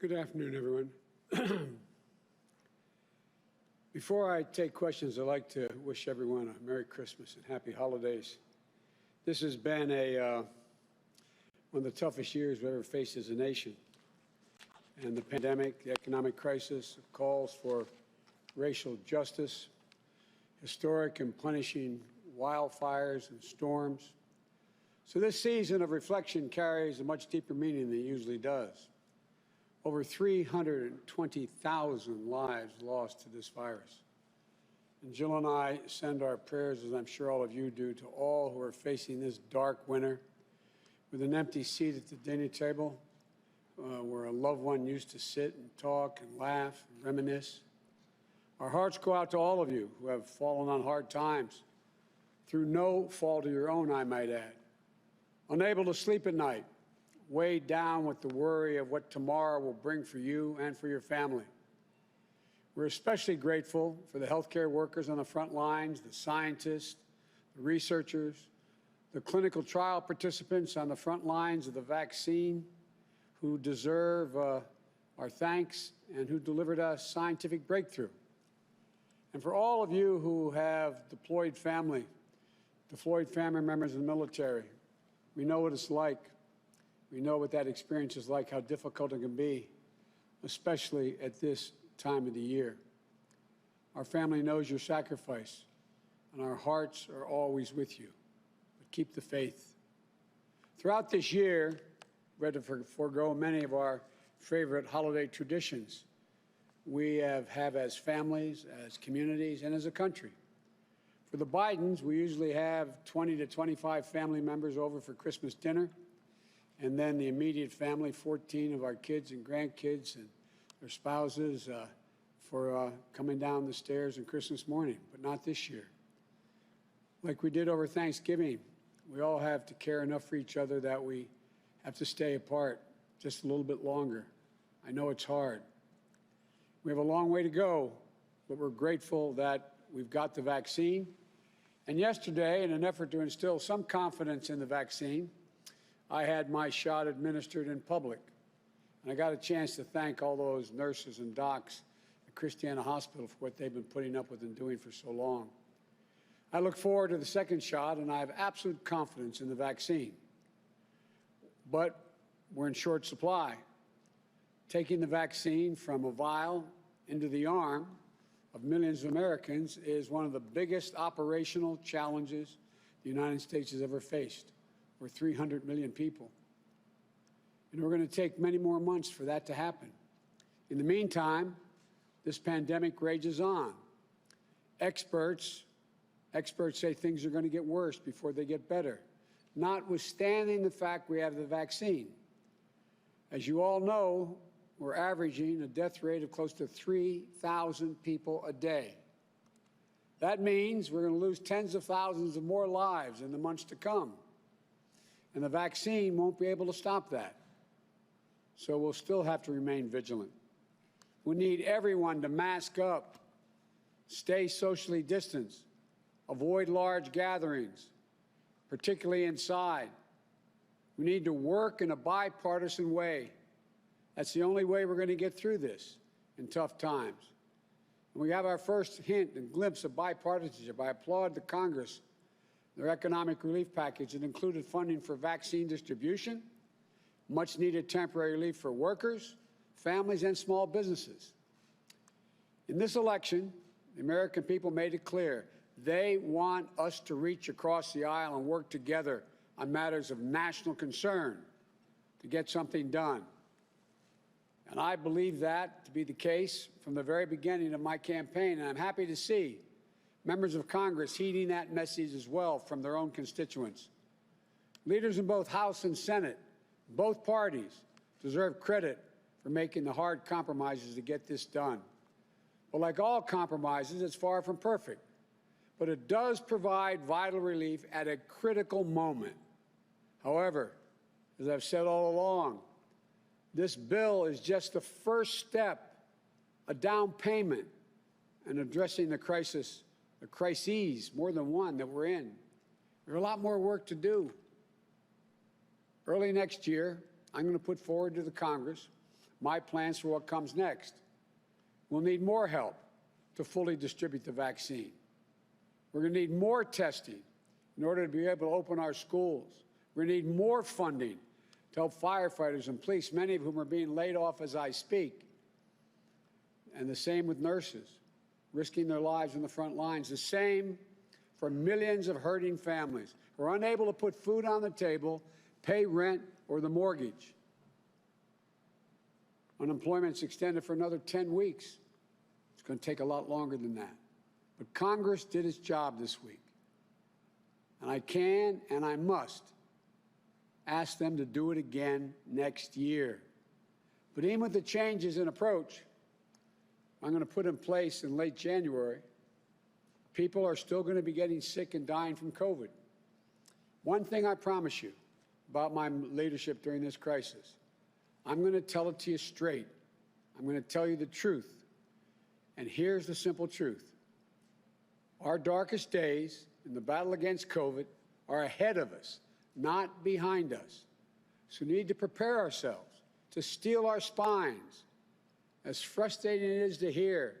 Good afternoon, everyone. Before I take questions, I'd like to wish everyone a Merry Christmas and Happy Holidays. This has been one of the toughest years we've ever faced as a nation. And the pandemic, the economic crisis, calls for racial justice, historic and punishing wildfires and storms. So this season of reflection carries a much deeper meaning than it usually does. Over 320,000 lives lost to this virus. And Jill and I send our prayers, as I'm sure all of you do, to all who are facing this dark winter with an empty seat at the dinner table where a loved one used to sit and talk and laugh and reminisce. Our hearts go out to all of you who have fallen on hard times, through no fault of your own, I might add. Unable to sleep at night, weighed down with the worry of what tomorrow will bring for you and for your family. We're especially grateful for the healthcare workers on the front lines, the scientists, the researchers, the clinical trial participants on the front lines of the vaccine who deserve our thanks and who delivered us scientific breakthrough. And for all of you who have deployed family members in the military, we know what it's like. We know what that experience is like, how difficult it can be, especially at this time of the year. Our family knows your sacrifice, and our hearts are always with you. But keep the faith. Throughout this year, we had to forego many of our favorite holiday traditions we have as families, as communities, and as a country. For the Bidens, we usually have 20 to 25 family members over for Christmas dinner. And then the immediate family, 14 of our kids and grandkids and their spouses for coming down the stairs on Christmas morning, but not this year. Like we did over Thanksgiving, we all have to care enough for each other that we have to stay apart just a little bit longer. I know it's hard. We have a long way to go, but we're grateful that we've got the vaccine. And yesterday, in an effort to instill some confidence in the vaccine, I had my shot administered in public. And I got a chance to thank all those nurses and docs at Christiana Hospital for what they've been putting up with and doing for so long. I look forward to the second shot, and I have absolute confidence in the vaccine. But we're in short supply. Taking the vaccine from a vial into the arm of millions of Americans is one of the biggest operational challenges the United States has ever faced. We're 300 million people. And we're going to take many more months for that to happen. In the meantime, this pandemic rages on. Experts say things are going to get worse before they get better, notwithstanding the fact we have the vaccine. As you all know, we're averaging a death rate of close to 3,000 people a day. That means we're going to lose tens of thousands of more lives in the months to come. And the vaccine won't be able to stop that. So we'll still have to remain vigilant. We need everyone to mask up, stay socially distanced, avoid large gatherings, particularly inside. We need to work in a bipartisan way. That's the only way we're going to get through this in tough times. And we have our first hint and glimpse of bipartisanship. I applaud the Congress, their economic relief package that included funding for vaccine distribution, much needed temporary relief for workers, families, and small businesses. In this election, the American people made it clear they want us to reach across the aisle and work together on matters of national concern to get something done. And I believe that to be the case from the very beginning of my campaign, and I'm happy to see members of Congress heeding that message as well from their own constituents. Leaders in both House and Senate, both parties, deserve credit for making the hard compromises to get this done. But like all compromises, it's far from perfect. But it does provide vital relief at a critical moment. However, as I've said all along, this bill is just the first step, a down payment in addressing the crises, more than one that we're in. There's a lot more work to do. Early next year, I'm going to put forward to the Congress my plans for what comes next. We'll need more help to fully distribute the vaccine. We're going to need more testing in order to be able to open our schools. We're going to need more funding to help firefighters and police, many of whom are being laid off as I speak. And the same with nurses, risking their lives on the front lines. The same for millions of hurting families who are unable to put food on the table, pay rent or the mortgage. Unemployment's extended for another 10 weeks. It's going to take a lot longer than that. But Congress did its job this week. And I can and I must ask them to do it again next year. But even with the changes in approach I'm going to put in place in late January, people are still going to be getting sick and dying from COVID. One thing I promise you about my leadership during this crisis, I'm going to tell it to you straight. I'm going to tell you the truth. And here's the simple truth. Our darkest days in the battle against COVID are ahead of us, not behind us. So we need to prepare ourselves to steel our spines. As frustrating it is to hear,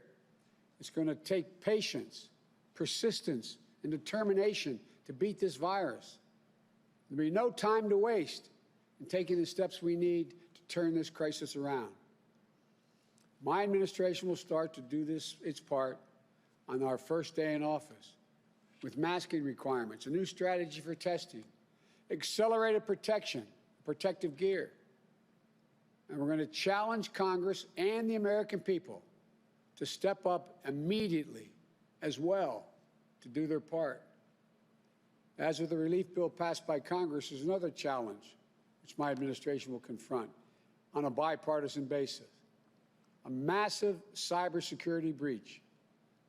it's going to take patience, persistence, and determination to beat this virus. There'll be no time to waste in taking the steps we need to turn this crisis around. My administration will start to do its part on our first day in office with masking requirements, a new strategy for testing, accelerated protection, protective gear. And we're going to challenge Congress and the American people to step up immediately as well to do their part. As with the relief bill passed by Congress, there's another challenge which my administration will confront on a bipartisan basis. A massive cybersecurity breach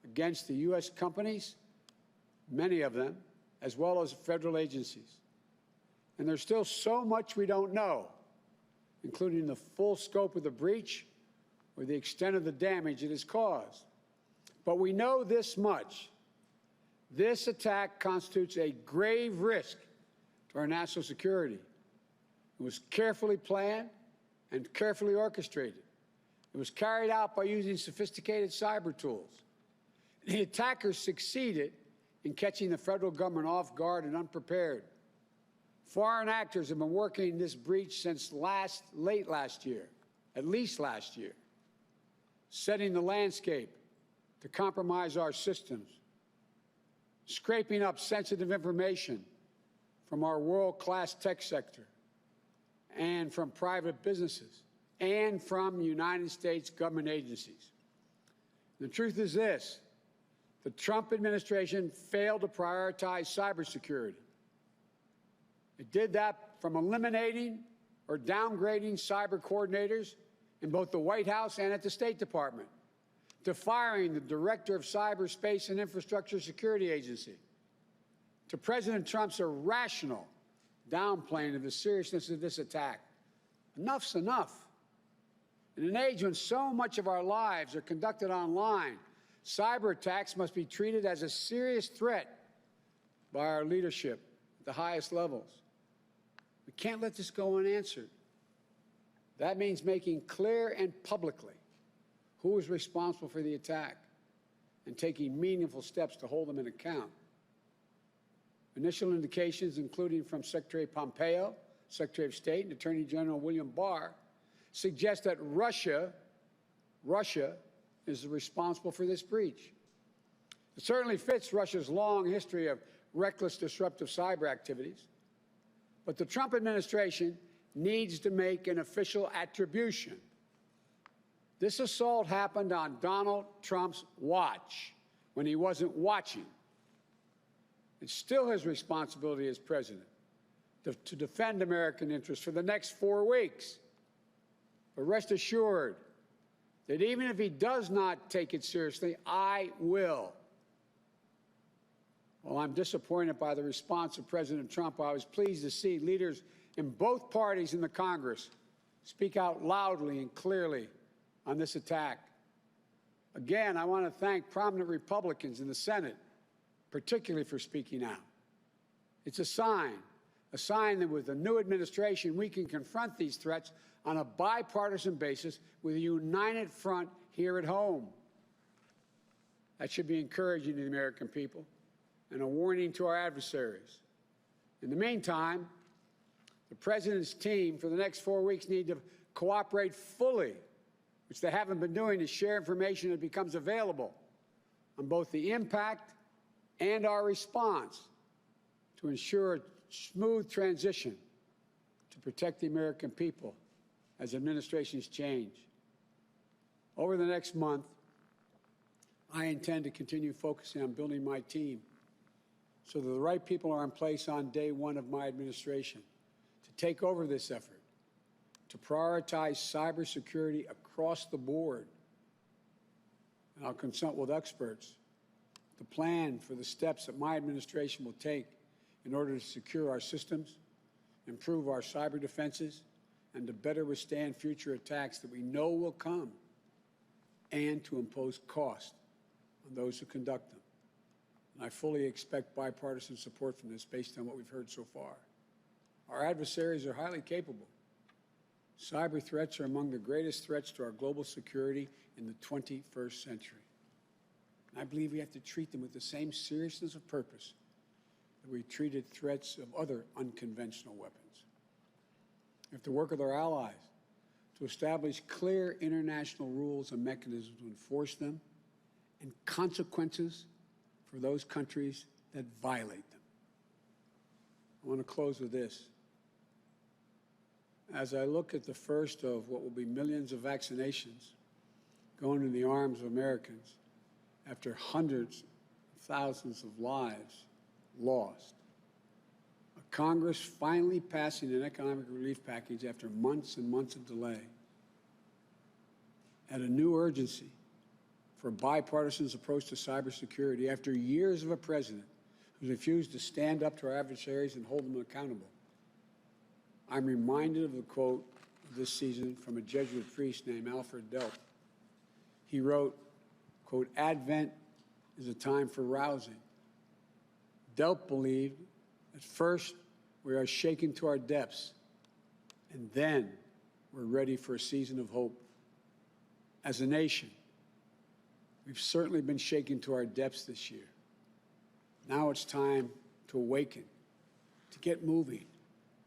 against the U.S. companies, many of them, as well as federal agencies. And there's still so much we don't know, including the full scope of the breach or the extent of the damage it has caused. But we know this much. This attack constitutes a grave risk to our national security. It was carefully planned and carefully orchestrated. It was carried out by using sophisticated cyber tools. The attackers succeeded in catching the federal government off guard and unprepared. Foreign actors have been working this breach since late last year, at least last year, setting the landscape to compromise our systems, scraping up sensitive information from our world-class tech sector and from private businesses and from United States government agencies. The truth is this: the Trump administration failed to prioritize cybersecurity. It did that from eliminating or downgrading cyber coordinators in both the White House and at the State Department, to firing the director of Cyberspace and Infrastructure Security Agency, to President Trump's irrational downplaying of the seriousness of this attack. Enough's enough. In an age when so much of our lives are conducted online, cyber attacks must be treated as a serious threat by our leadership at the highest levels. We can't let this go unanswered. That means making clear and publicly who is responsible for the attack and taking meaningful steps to hold them in account. Initial indications, including from Secretary Pompeo, Secretary of State, and Attorney General William Barr, suggest that Russia is responsible for this breach. It certainly fits Russia's long history of reckless disruptive cyber activities. But the Trump administration needs to make an official attribution. This assault happened on Donald Trump's watch when he wasn't watching. It's still his responsibility as president to defend American interests for the next 4 weeks. But rest assured that even if he does not take it seriously, I will. While I'm disappointed by the response of President Trump, I was pleased to see leaders in both parties in the Congress speak out loudly and clearly on this attack. Again, I want to thank prominent Republicans in the Senate, particularly for speaking out. It's a sign that with the new administration, we can confront these threats on a bipartisan basis with a united front here at home. That should be encouraging to the American people and a warning to our adversaries. In the meantime, the President's team for the next 4 weeks need to cooperate fully, which they haven't been doing, to share information that becomes available on both the impact and our response to ensure a smooth transition to protect the American people as administrations change. Over the next month, I intend to continue focusing on building my team so that the right people are in place on day one of my administration to take over this effort, to prioritize cybersecurity across the board. And I'll consult with experts to plan for the steps that my administration will take in order to secure our systems, improve our cyber defenses, and to better withstand future attacks that we know will come, and to impose cost on those who conduct them. And I fully expect bipartisan support from this based on what we've heard so far. Our adversaries are highly capable. Cyber threats are among the greatest threats to our global security in the 21st century. And I believe we have to treat them with the same seriousness of purpose that we treated threats of other unconventional weapons. We have to work with our allies to establish clear international rules and mechanisms to enforce them, and consequences for those countries that violate them. I want to close with this. As I look at the first of what will be millions of vaccinations going in the arms of Americans after hundreds of thousands of lives lost, a Congress finally passing an economic relief package after months and months of delay, and a new urgency for a bipartisan approach to cybersecurity after years of a president who refused to stand up to our adversaries and hold them accountable. I'm reminded of the quote of this season from a Jesuit priest named Alfred Delp. He wrote, quote, "Advent is a time for rousing." Delp believed at first we are shaken to our depths, and then we're ready for a season of hope. As a nation, we've certainly been shaken to our depths this year. Now it's time to awaken, to get moving,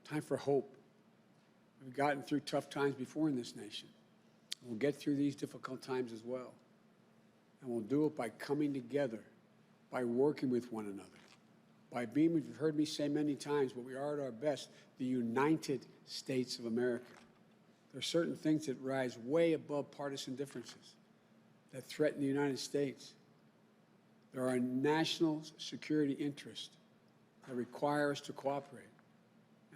time for hope. We've gotten through tough times before in this nation. We'll get through these difficult times as well. And we'll do it by coming together, by working with one another, by being, you've heard me say many times, but we are at our best, the United States of America. There are certain things that rise way above partisan differences that threaten the United States. There are national security interests that require us to cooperate.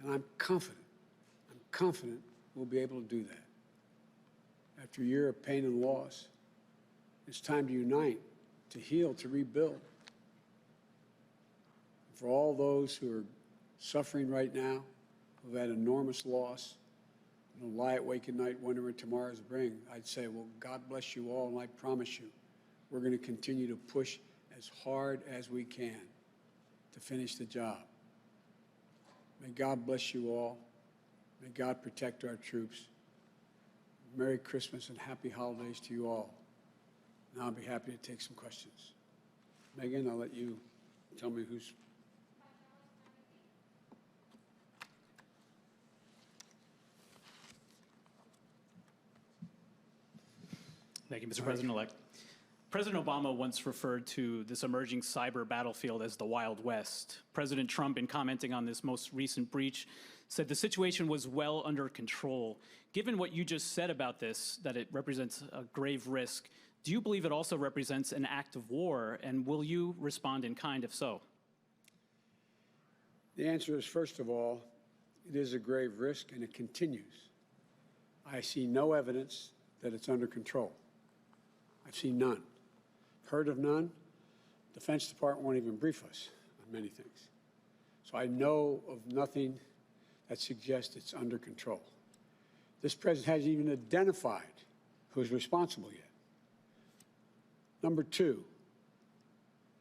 And I'm confident we'll be able to do that. After a year of pain and loss, it's time to unite, to heal, to rebuild. For all those who are suffering right now, who've had enormous loss, and lie awake at night wondering what tomorrow's bring, I'd say, well, God bless you all, and I promise you, we're going to continue to push as hard as we can to finish the job. May God bless you all. May God protect our troops. Merry Christmas and happy holidays to you all. Now I'll be happy to take some questions. Megan, I'll let you tell me who's... Thank you, Mr. President-elect. President Obama once referred to this emerging cyber battlefield as the Wild West. President Trump, in commenting on this most recent breach, said the situation was well under control. Given what you just said about this, that it represents a grave risk, do you believe it also represents an act of war, and will you respond in kind if so? The answer is, first of all, it is a grave risk, and it continues. I see no evidence that it's under control. I've seen none. Heard of none. Defense Department won't even brief us on many things. So I know of nothing that suggests it's under control. This president hasn't even identified who's responsible yet. Number two,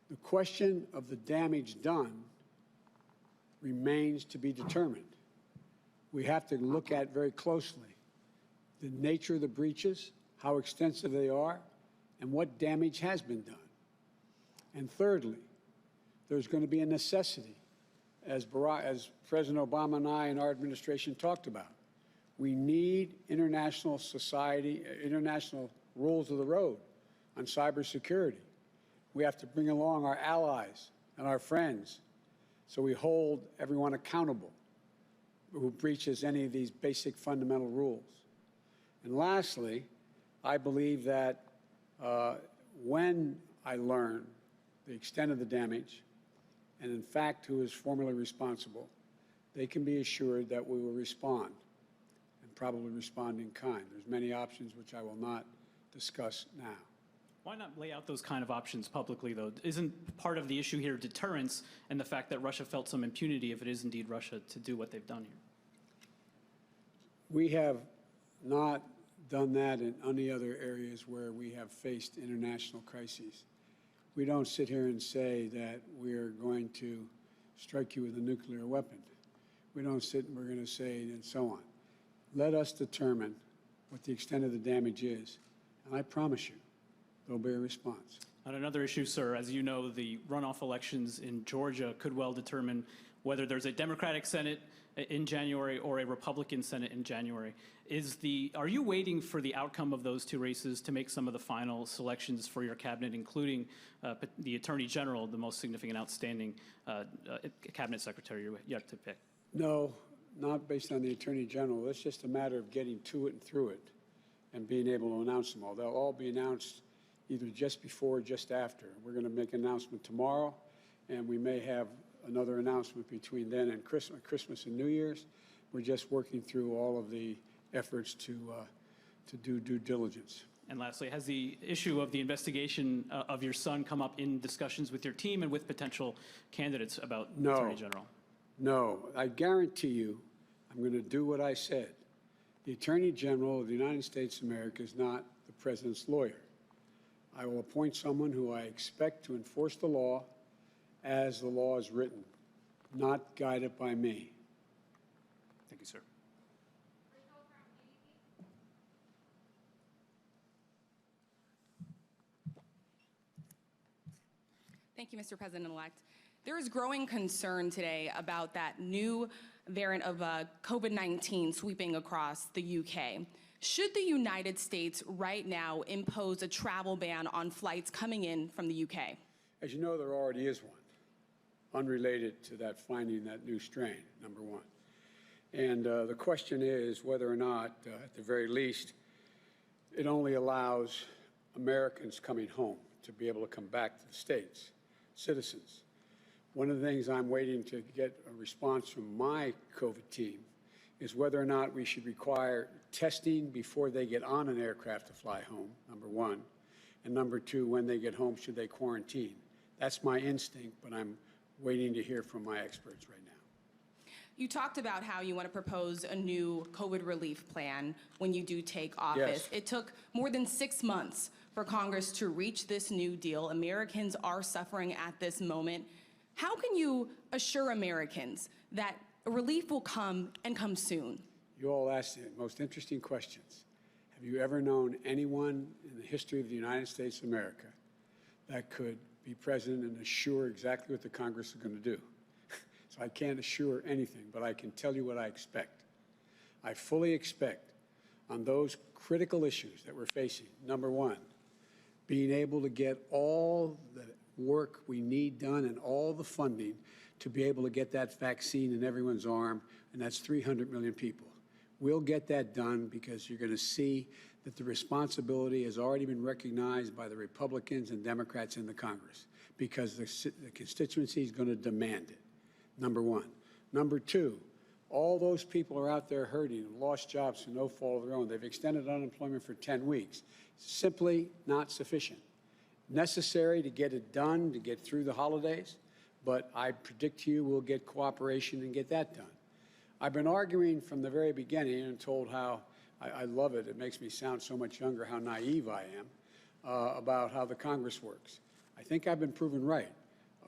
the question of the damage done remains to be determined. We have to look at very closely the nature of the breaches, how extensive they are, and what damage has been done. And thirdly, there's going to be a necessity, as President Obama and I and our administration talked about. We need international rules of the road on cybersecurity. We have to bring along our allies and our friends so we hold everyone accountable who breaches any of these basic fundamental rules. And lastly, I believe that when I learn the extent of the damage and, in fact, who is formally responsible, they can be assured that we will respond, and probably respond in kind. There's many options which I will not discuss now. Why not lay out those kind of options publicly, though? Isn't part of the issue here deterrence and the fact that Russia felt some impunity, if it is indeed Russia, to do what they've done here? We have not done that in any other areas where we have faced international crises. We don't sit here and say that we're going to strike you with a nuclear weapon. We don't sit and we're going to say and so on. Let us determine what the extent of the damage is, and I promise you, there'll be a response. On another issue, sir, as you know, the runoff elections in Georgia could well determine whether there's a Democratic Senate in January or a Republican Senate in January. Are you waiting for the outcome of those two races to make some of the final selections for your cabinet, including the Attorney General, the most significant outstanding cabinet secretary you're yet to pick? No, not based on the Attorney General. It's just a matter of getting to it and through it and being able to announce them all. They'll all be announced either just before or just after. We're going to make an announcement tomorrow, and we may have another announcement between then and Christmas and New Year's. We're just working through all of the efforts to do due diligence. And lastly, has the issue of the investigation of your son come up in discussions with your team and with potential candidates about the Attorney General? No. I guarantee you I'm going to do what I said. The Attorney General of the United States of America is not the President's lawyer. I will appoint someone who I expect to enforce the law as the law is written, not guided by me. Thank you, sir. Thank you, Mr. President-elect. There is growing concern today about that new variant of COVID-19 sweeping across the UK. Should the United States right now impose a travel ban on flights coming in from the UK? As you know, there already is one, unrelated to that finding that new strain, number one. And the question is whether or not, at the very least, it only allows Americans coming home to be able to come back to the States, citizens. One of the things I'm waiting to get a response from my COVID team is whether or not we should require testing before they get on an aircraft to fly home, number one. And number two, when they get home, should they quarantine? That's my instinct, but I'm waiting to hear from my experts right now. You talked about how you want to propose a new COVID relief plan when you do take office. Yes. It took more than 6 months for Congress to reach this new deal. Americans are suffering at this moment. How can you assure Americans that relief will come and come soon? You all asked the most interesting questions. Have you ever known anyone in the history of the United States of America that could be president and assure exactly what the Congress is going to do? So I can't assure anything, but I can tell you what I expect. I fully expect on those critical issues that we're facing, number one, being able to get all the work we need done and all the funding to be able to get that vaccine in everyone's arm, and that's 300 million people. We'll get that done because you're going to see that the responsibility has already been recognized by the Republicans and Democrats in the Congress because the constituency is going to demand it, number one. Number two, all those people are out there hurting and lost jobs through no fault of their own. They've extended unemployment for 10 weeks. Simply not sufficient. Necessary to get it done, to get through the holidays, but I predict to you we'll get cooperation and get that done. I've been arguing from the very beginning and told how, I love it, it makes me sound so much younger, how naive I am about how the Congress works. I think I've been proven right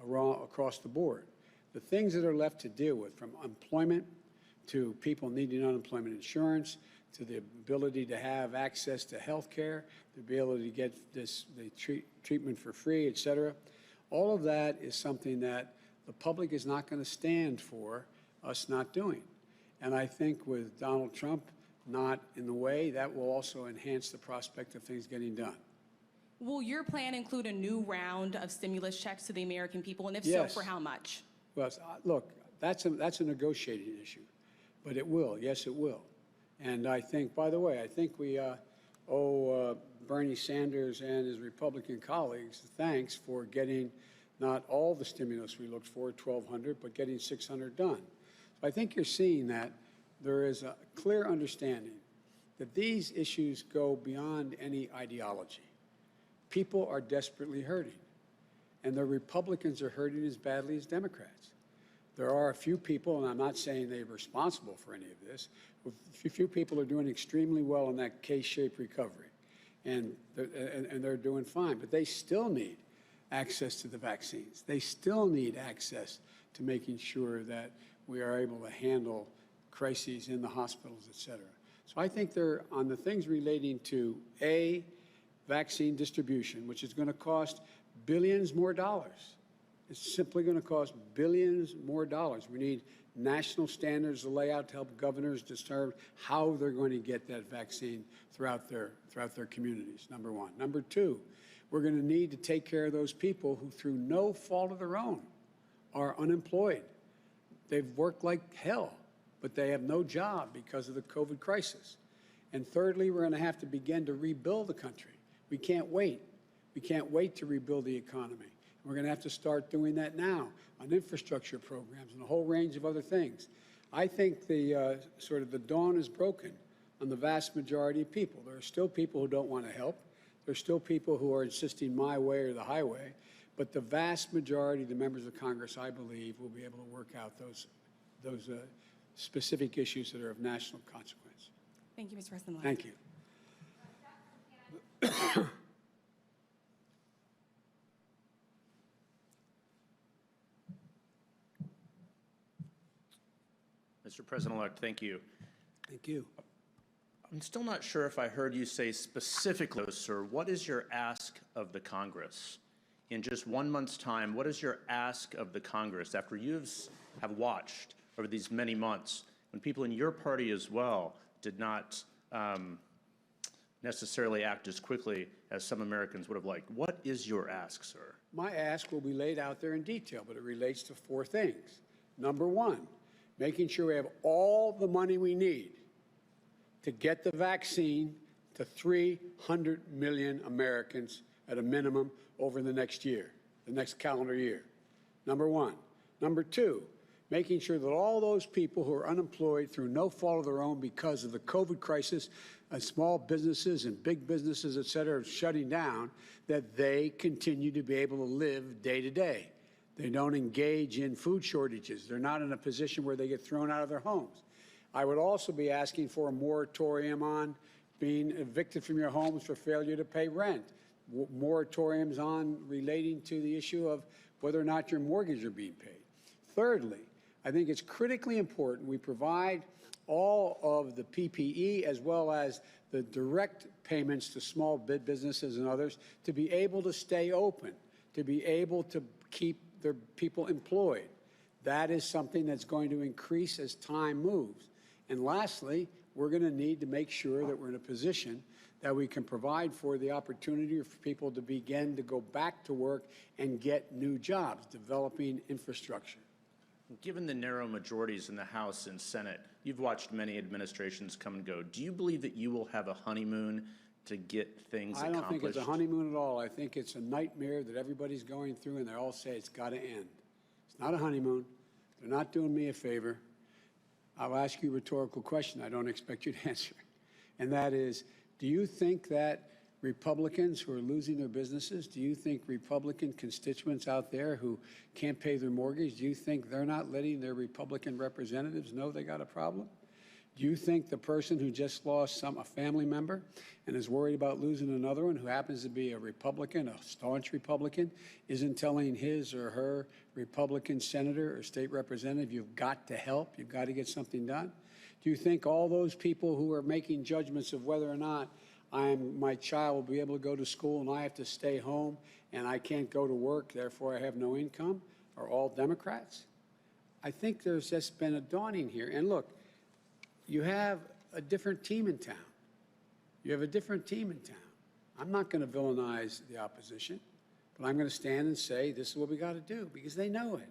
across the board. The things that are left to deal with, from employment to people needing unemployment insurance, to the ability to have access to health care, the ability to get the treatment for free, et cetera. All of that is something that the public is not going to stand for us not doing. And I think with Donald Trump not in the way, that will also enhance the prospect of things getting done. Will your plan include a new round of stimulus checks to the American people? And if Yes. so, for how much? Well, look, that's a negotiating issue, but it will. Yes, it will. And I think, by the way, I think we owe Bernie Sanders and his Republican colleagues thanks for getting not all the stimulus we looked for, 1,200, but getting 600 done. So I think you're seeing that there is a clear understanding that these issues go beyond any ideology. People are desperately hurting, and the Republicans are hurting as badly as Democrats. There are a few people, and I'm not saying they're responsible for any of this, a few people are doing extremely well in that K-shaped recovery, and they're doing fine, but they still need access to the vaccines. They still need access to making sure that we are able to handle crises in the hospitals, et cetera. So I think they're on the things relating to vaccine distribution, which is going to cost billions more dollars. It's simply going to cost billions more dollars. We need national standards to lay out to help governors determine how they're going to get that vaccine throughout their communities, number one. Number two, we're going to need to take care of those people who, through no fault of their own, are unemployed. They've worked like hell, but they have no job because of the COVID crisis. And thirdly, we're going to have to begin to rebuild the country. We can't wait. We can't wait to rebuild the economy. We're going to have to start doing that now on infrastructure programs and a whole range of other things. I think the sort of the dawn is broken on the vast majority of people. There are still people who don't want to help. There are still people who are insisting my way or the highway. But the vast majority of the members of Congress, I believe, will be able to work out those specific issues that are of national consequence. Thank you, Mr. President. Thank you. Mr. President-elect, thank you. Thank you. I'm still not sure if I heard you say specifically, sir, what is your ask of the Congress? In just 1 month's time, what is your ask of the Congress after you have watched over these many months when people in your party as well did not necessarily act as quickly as some Americans would have liked? What is your ask, sir? My ask will be laid out there in detail, but it relates to 4 things. Number one, making sure we have all the money we need to get the vaccine to 300 million Americans at a minimum over the next year, the next calendar year. Number one. Number two, making sure that all those people who are unemployed through no fault of their own because of the COVID crisis, and small businesses and big businesses, et cetera, are shutting down, that they continue to be able to live day to day. They don't engage in food shortages. They're not in a position where they get thrown out of their homes. I would also be asking for a moratorium on being evicted from your homes for failure to pay rent, moratoriums on relating to the issue of whether or not your mortgage are being paid. Thirdly, I think it's critically important we provide all of the PPE as well as the direct payments to small businesses and others to be able to stay open, to be able to keep their people employed. That is something that's going to increase as time moves. And lastly, we're going to need to make sure that we're in a position that we can provide for the opportunity for people to begin to go back to work and get new jobs, developing infrastructure. Given the narrow majorities in the House and Senate, you've watched many administrations come and go. Do you believe that you will have a honeymoon to get things accomplished? I don't think it's a honeymoon at all. I think it's a nightmare that everybody's going through, and they all say it's got to end. It's not a honeymoon. They're not doing me a favor. I'll ask you a rhetorical question I don't expect you to answer, and that is, do you think that Republicans who are losing their businesses, do you think Republican constituents out there who can't pay their mortgage, do you think they're not letting their Republican representatives know they got a problem? Do you think the person who just lost a family member and is worried about losing another one who happens to be a Republican, a staunch Republican, isn't telling his or her Republican senator or state representative, you've got to help, you've got to get something done? Do you think all those people who are making judgments of whether or not my child will be able to go to school and I have to stay home and I can't go to work, therefore I have no income, are all Democrats? I think there's just been a dawning here. And look, you have a different team in town. You have a different team in town. I'm not going to villainize the opposition, but I'm going to stand and say this is what we got to do because they know it.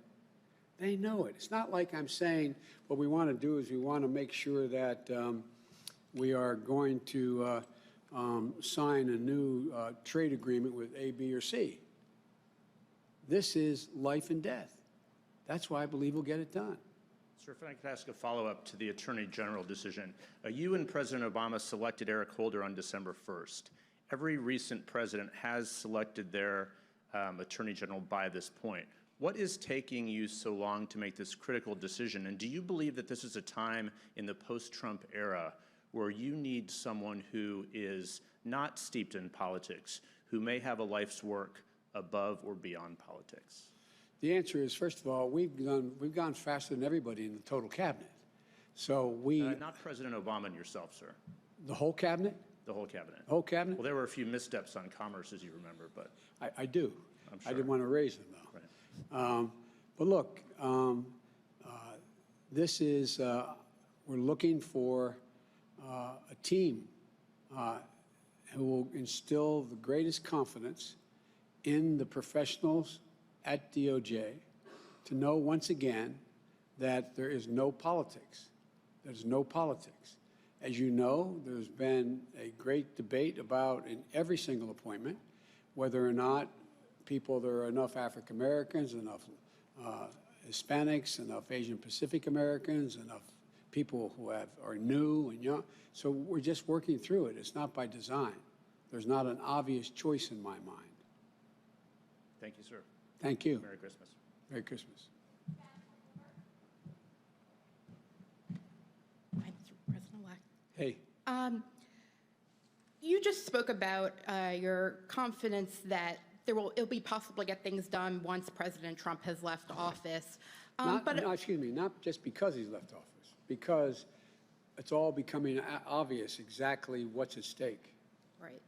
They know it. It's not like I'm saying what we want to do is we want to make sure that we are going to sign a new trade agreement with A, B, or C. This is life and death. That's why I believe we'll get it done. Sir, if I could ask a follow-up to the Attorney General decision. You and President Obama selected Eric Holder on December 1st. Every recent president has selected their Attorney General by this point. What is taking you so long to make this critical decision? And do you believe that this is a time in the post-Trump era where you need someone who is not steeped in politics, who may have a life's work above or beyond politics? The answer is, first of all, we've gone faster than everybody in the total cabinet. So Not President Obama and yourself, sir. the whole cabinet? The whole cabinet. The whole cabinet? Well, there were a few missteps on commerce, as you remember, but I do. I'm I sure. didn't want to raise them, though. Right. But look, this is, we're looking for a team who will instill the greatest confidence in the professionals at DOJ to know once again that there is no politics. There's no politics. As you know, there's been a great debate about in every single appointment whether or not there are enough African Americans, enough Hispanics, enough Asian Pacific Americans, enough people who are new and young. So we're just working through it. It's not by design. There's not an obvious choice in my mind. Thank you, sir. Thank you. Merry Christmas. Merry Christmas. Hi, Mr. President-elect. Hey. You just spoke about your confidence that it'll be possible to get things done once President Trump has left office. Excuse me, not just because he's left office, because it's all becoming obvious exactly what's at stake. Right.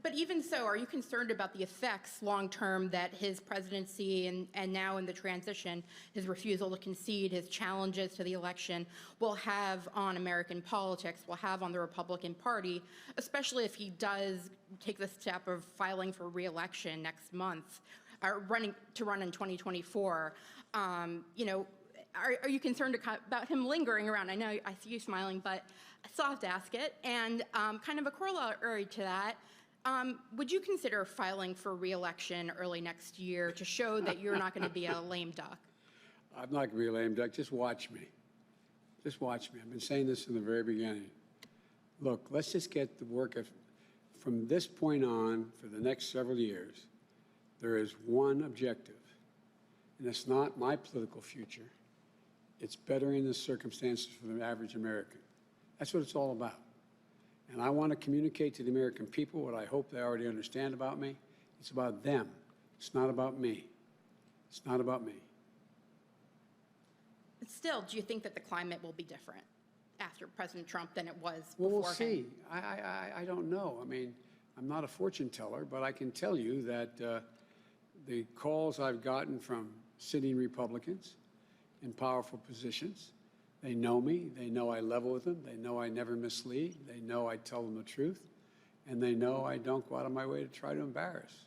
But even so, are you concerned about the effects long-term that his presidency and now in the transition, his refusal to concede, his challenges to the election will have on American politics, will have on the Republican Party, especially if he does take the step of filing for re-election next month, or run in 2024? Are you concerned about him lingering around? I know I see you smiling, but I still have to ask it. And kind of a corollary to that, would you consider filing for re-election early next year to show that you're not going to be a lame duck? I'm not going to be a lame duck. Just watch me. Just watch me. I've been saying this from the very beginning. Look, let's just get the work from this point on for the next several years. There is one objective, and it's not my political future. It's bettering the circumstances for the average American. That's what it's all about. And I want to communicate to the American people what I hope they already understand about me. It's about them. It's not about me. It's not about me. But still, do you think that the climate will be different after President Trump than it was before Well, we'll him? see. I don't know. I mean, I'm not a fortune teller, but I can tell you that the calls I've gotten from sitting Republicans in powerful positions, they know me, they know I level with them, they know I never mislead, they know I tell them the truth, and they know I don't go out of my way to try to embarrass.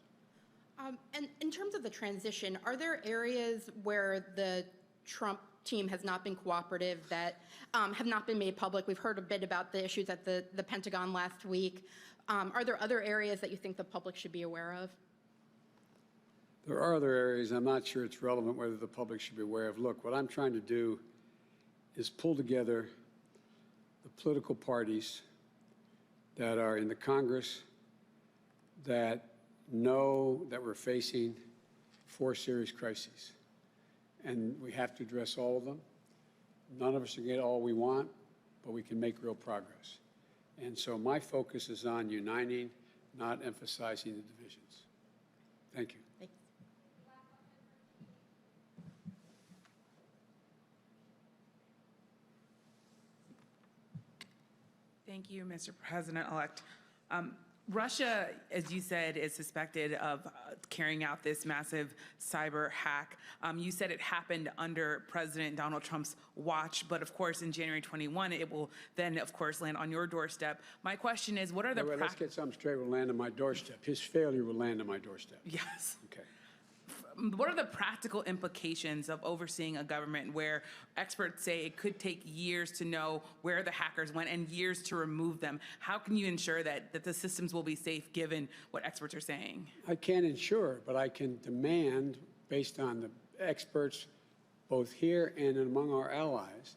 And in terms of the transition, are there areas where the Trump team has not been cooperative that have not been made public? We've heard a bit about the issues at the Pentagon last week. Are there other areas that you think the public should be aware of? There are other areas I'm not sure it's relevant whether the public should be aware of. Look, what I'm trying to do is pull together the political parties that are in the Congress that know that we're facing 4 serious crises. And we have to address all of them. None of us will get all we want, but we can make real progress. And so my focus is on uniting, not emphasizing the divisions. Thank you. Thanks. Thank you, Mr. President-elect. Russia, as you said, is suspected of carrying out this massive cyber hack. You said it happened under President Donald Trump's watch, but of course in January 21, it will then, of course, land on your doorstep. My question is, what are the... Let's get something straight. Will land on my doorstep. His failure will land on my doorstep. Yes. Okay. What are the practical implications of overseeing a government where experts say it could take years to know where the hackers went and years to remove them? How can you ensure that the systems will be safe given what experts are saying? I can't ensure, but I can demand, based on the experts both here and among our allies,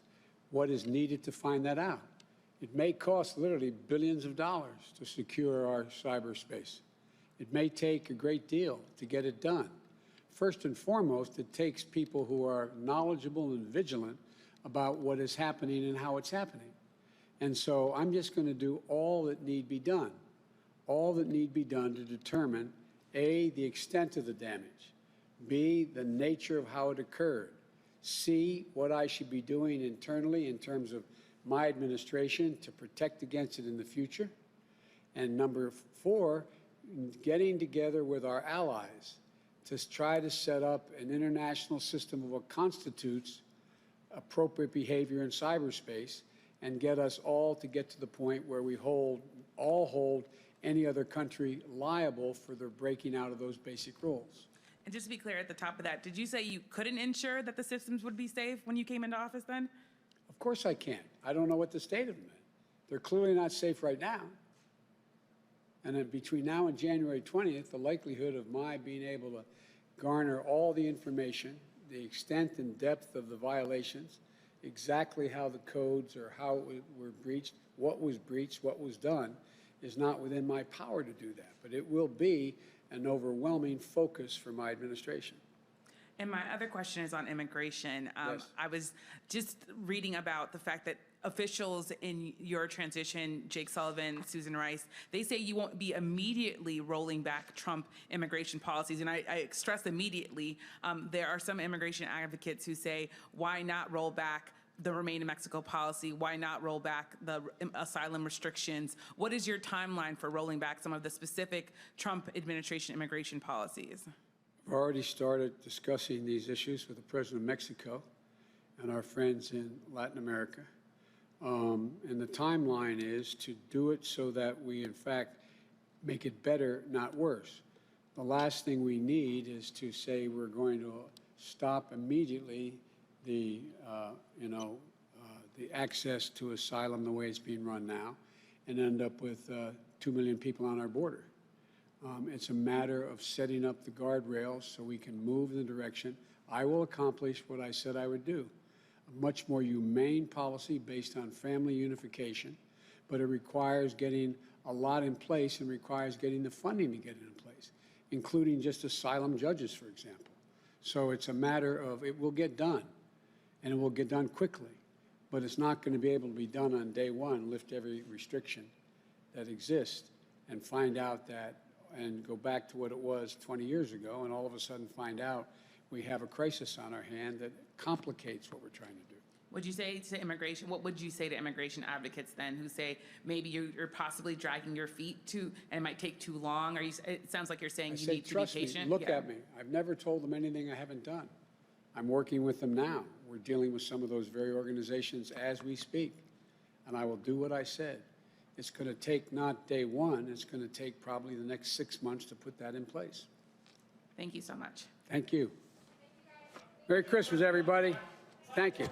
what is needed to find that out. It may cost literally billions of dollars to secure our cyberspace. It may take a great deal to get it done. First and foremost, it takes people who are knowledgeable and vigilant about what is happening and how it's happening. And so I'm just going to do all that need be done, all that need be done to determine, A, the extent of the damage, B, the nature of how it occurred, C, what I should be doing internally in terms of my administration to protect against it in the future, and number 4, getting together with our allies to try to set up an international system of what constitutes appropriate behavior in cyberspace and get us all to get to the point where we all hold any other country liable for their breaking out of those basic rules. And just to be clear at the top of that, did you say you couldn't ensure that the systems would be safe when you came into office then? Of course I can't. I don't know what the state of them is. They're clearly not safe right now. And then between now and January 20th, the likelihood of my being able to garner all the information, the extent and depth of the violations, exactly how the codes or how it were breached, what was done, is not within my power to do that. But it will be an overwhelming focus for my administration. And my other question is on immigration. Yes. I was just reading about the fact that officials in your transition, Jake Sullivan, Susan Rice, they say you won't be immediately rolling back Trump immigration policies. And I stress immediately. There are some immigration advocates who say, why not roll back the Remain in Mexico policy? Why not roll back the asylum restrictions? What is your timeline for rolling back some of the specific Trump administration immigration policies? I've already started discussing these issues with the President of Mexico and our friends in Latin America. And the timeline is to do it so that we, in fact, make it better, not worse. The last thing we need is to say we're going to stop immediately the access to asylum the way it's being run now and end up with 2 million people on our border. It's a matter of setting up the guardrails so we can move in the direction. I will accomplish what I said I would do. A much more humane policy based on family unification, but it requires getting a lot in place and requires getting the funding to get it in place, including just asylum judges, for example. So it's a matter of it will get done, and it will get done quickly, but it's not going to be able to be done on day one, lift every restriction that exists and find out that and go back to what it was 20 years ago and all of a sudden find out we have a crisis on our hand that complicates what we're trying to do. Would you say to immigration, what would you say to immigration advocates then who say maybe you're possibly dragging your feet too and it might take too long? It sounds like you're saying you need to be patient. Look at me. I've never told them anything I haven't done. I'm working with them now. We're dealing with some of those very organizations as we speak. And I will do what I said. It's going to take not day one, it's going to take probably the next 6 months to put that in place. Thank you so much. Thank you. Merry Christmas, everybody. Thank you.